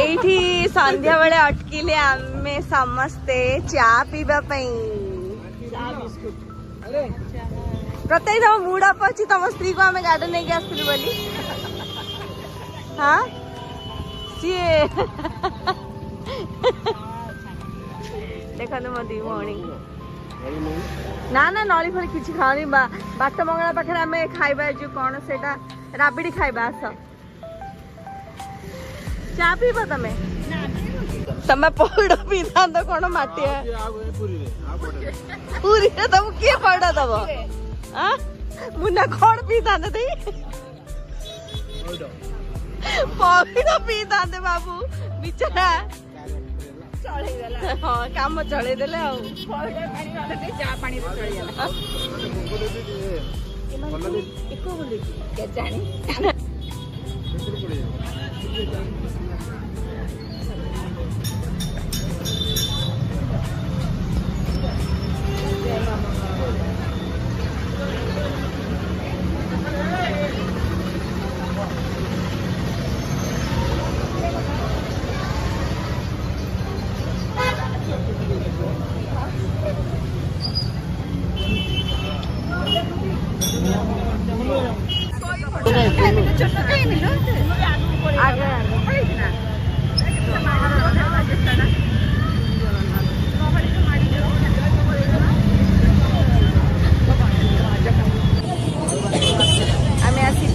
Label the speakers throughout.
Speaker 1: एठी संध्या बेले अटकिले आमे समस्ते चा पीबा पई प्रत्येक तम मूड अप अछि तम स्त्री को आमे गार्डन नहीं आस्थिलु बोली हां सीए देखा तो मत मॉर्निंग ना ना नली फली किछि खानी बाट मंगला पाखे आम खाइबा जो कौन से राबिड़ी खाइबा आस चा पीब तमें तमें पौड़ पी था तो कौन माटिया पूरी तुम किए पौड़ दब मुन्ना कौन पी था पौड़ पी था बाबू बिचारा हाँ काम चल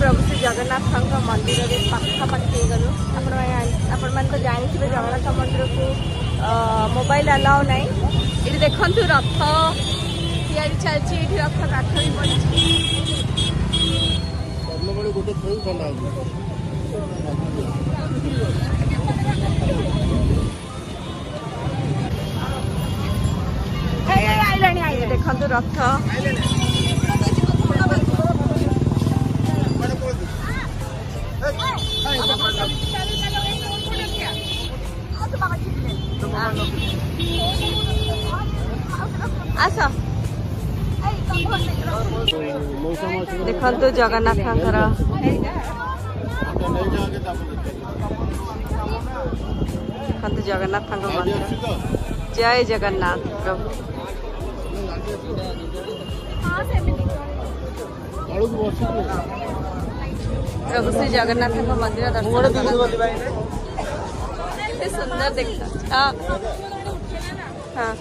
Speaker 1: प्रभु श्री जगन्नाथ मंदिर पाखापाखि गलु आपण तो जानते जगन्नाथ मंदिर को मोबाइल अलाउ ना ये देखु रथ तैयारी चलती रथ काठ भी पड़ी देखु रथ आस देखु जगन्नाथ देखु जगन्नाथ मंदिर जय जगन्नाथ प्रभु प्रभु श्री जगन्नाथ मंदिर दर्शन सुंदर देखता हाँ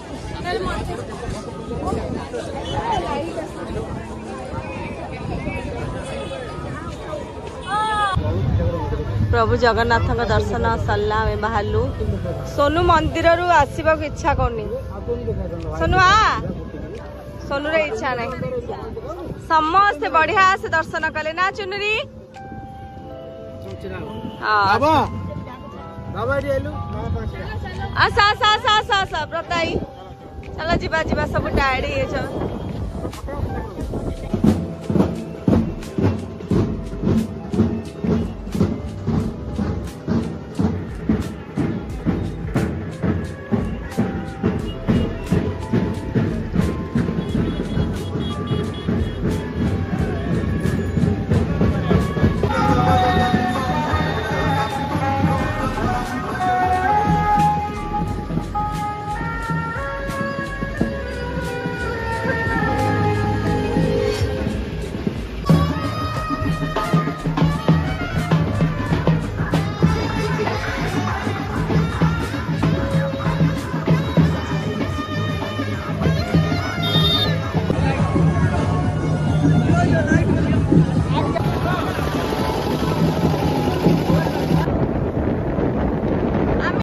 Speaker 1: प्रभु जगन्नाथ दर्शन सरला बाहरलु सोनू मंदिर रु आसवा इच्छा करनी सोनू सोनू रे इच्छा नहीं समस्ते बढ़िया से दर्शन कले ना चुनरी आसा आसा आसा आसा आसा प्रताई चलो जीवा जीवा सब टायर्ड